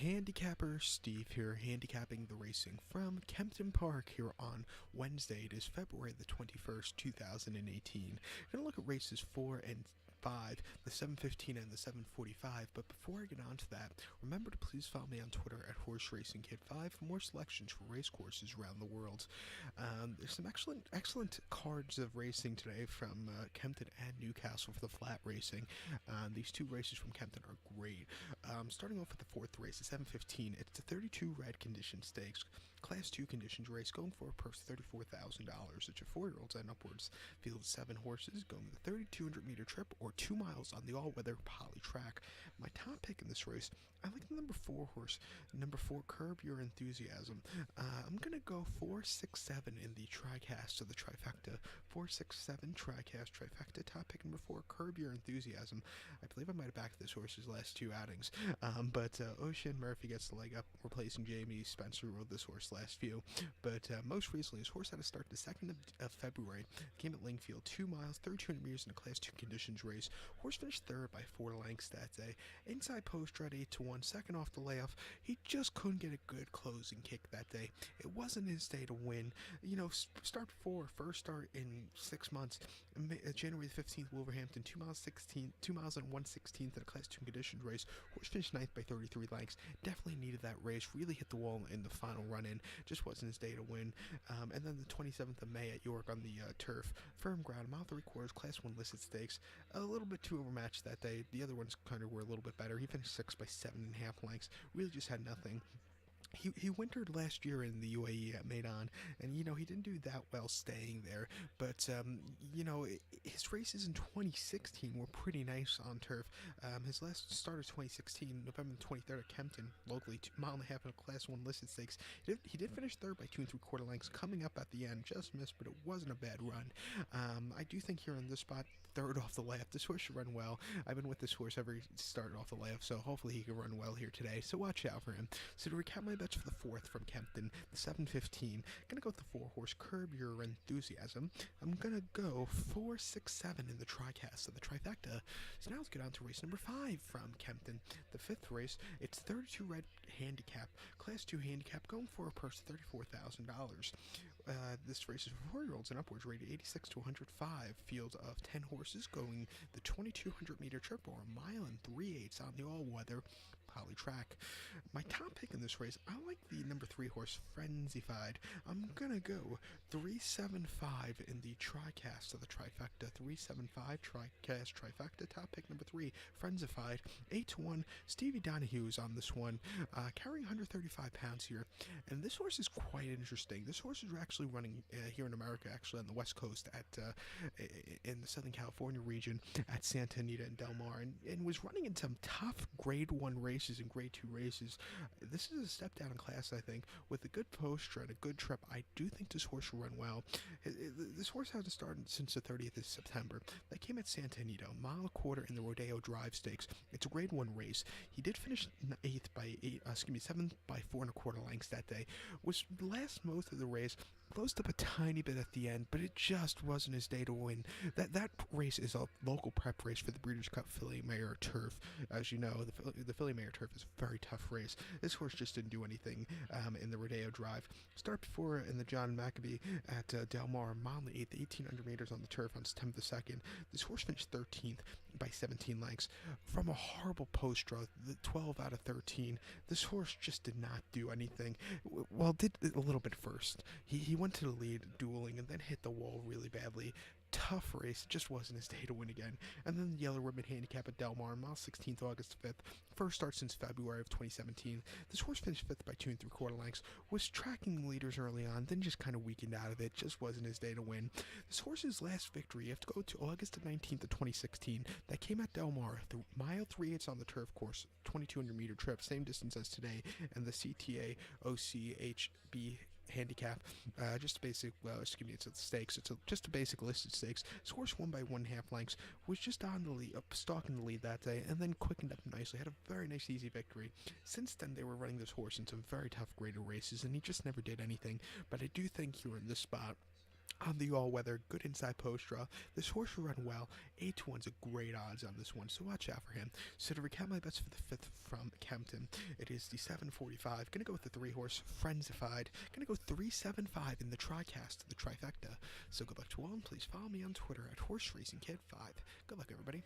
Handicapper Steve here, handicapping the racing from Kempton Park here on Wednesday. It is February the 21st, 2018. We're going to look at races 4 and 5, the 7:15 and the 7:45. But before I get on to that, remember to please follow me on Twitter at Horse Racing Kid 5 for more selections for race courses around the world. There's some excellent cards of racing today from Kempton and Newcastle for the flat racing. These two races from Kempton are great. Starting off with the fourth race, the 7:15. It's a 32 red condition stakes, Class 2 conditions race, going for a purse of $34,000. It's your 4-year-olds and upwards. Field of 7 horses, going with a 3,200-meter trip or 2 miles on the all-weather poly track. My top pick in this race, I like the number 4 horse, number 4, Curb Your Enthusiasm. I'm going to go 4, 6, 7 in the tricast of the trifecta. 4, 6, 7 tricast trifecta. Top pick number 4, Curb Your Enthusiasm. I believe I might have backed this horse's last 2 outings, but Ocean Murphy gets the leg up, replacing Jamie Spencer, who rode this horse last few. But most recently, his horse had to start the 2nd of February. Came at Lingfield, 2 miles, 3,200 meters in a Class 2 conditions race. Horse finished third by 4 lengths that day. Inside post right 8-1, second off the layoff. He just couldn't get a good closing kick that day. It wasn't his day to win. Start 4, first start in 6 months. January the 15th, Wolverhampton, 2 miles and 1/16th in a Class 2 conditions race. Horse finished 9th by 33 lengths. Definitely needed that race. Really hit the wall in the final run-in. Just wasn't his day to win. And then the 27th of May at York on the turf. Firm ground, mile 3/4, Class 1 listed stakes. A little bit too overmatched that day. The other ones kind of were a little bit better. He finished 6th by 7.5 lengths. Really just had nothing. He wintered last year in the UAE at Maidan, and he didn't do that well staying there. But his races in 2016 were pretty nice on turf. His last start of 2016, November 23rd at Kempton, locally, 2.5 miles in a Class 1 listed stakes. He did finish third by 2 3/4 lengths, coming up at the end, just missed, but it wasn't a bad run. I do think here in this spot, third off the layoff, this horse should run well. I've been with this horse every start off the layoff, so hopefully he can run well here today. So watch out for him. So to recap my bets for the fourth from Kempton, the 7:15, gonna go with the 4 horse Curb Your Enthusiasm. I'm gonna go 4, 6, 7 in the tricast of the trifecta. So now let's get on to race number 5 from Kempton, the 5th race. It's 32 red handicap, Class 2 handicap, going for a purse of $34,000. This race is for 4-year-olds and upwards, rated 86 to 105. Field of 10 horses, going the 2,200-meter trip or a mile and 3/8 on the all-weather poly track. My top pick in this race, I like the number 3 horse, Frenzified. I'm gonna go 375 in the tricast of the trifecta. 375 tricast trifecta. Top pick number 3, Frenzified. 8-1. Stevie Donahue's on this one, carrying 135 pounds here. And this horse is quite interesting. This horse is actually running here in America, actually on the West Coast in the Southern California region at Santa Anita and Del Mar, and was running in some tough Grade 1 races and Grade 2 races. This is a step down in class, I think. With a good posture and a good trip, I do think this horse will run well. This horse hasn't started since the 30th of September. That came at Santa Anita, a mile 1/4 in the Rodeo Drive Stakes. It's a Grade 1 race. He did finish 7th by 4 1/4 lengths that day. Was last most of the race, closed up a tiny bit at the end, but it just wasn't his day to win. That race is a local prep race for the Breeders' Cup Filly Mare Turf. As you know, the Filly Mare Turf is a very tough race. This horse just didn't do anything in the Rodeo Drive. Start before in the John Maccabee at Del Mar, mile and 8, 1,800 meters on the turf on September the 2nd. This horse finished 13th by 17 lengths. From a horrible post draw, the 12 out of 13, this horse just did not do anything. Well, did a little bit first. He went to the lead, dueling, and then hit the wall really badly. Tough race, it just wasn't his day to win again. And then the Yellow Ribbon Handicap at Del Mar, mile 16th, August 5th. First start since February of 2017. This horse finished 5th by 2 3/4 lengths. Was tracking leaders early on, then just kind of weakened out of it. Just wasn't his day to win. This horse's last victory, you have to go to August 19th of 2016. That came at Del Mar, the mile 3/8 on the turf course, 2,200-meter trip, same distance as today, and the CTA OCHB handicap, just a basic, it's a stakes, just a basic listed stakes. This horse won by 1.5 lengths, was just on the lead, stalking the lead that day, and then quickened up nicely, had a very nice easy victory. Since then, they were running this horse in some very tough graded races, and he just never did anything. But I do think here in this spot, On the all-weather, good inside post draw. This horse will run well. 8-1's a great odds on this one, so watch out for him. So to recap my bets for the 5th from Kempton, it is the 745. Gonna go with the 3-horse Frenzified. Gonna go 375 in the TriCast, the trifecta. So good luck to all, and please follow me on Twitter at HorseRacingKid5. Good luck, everybody.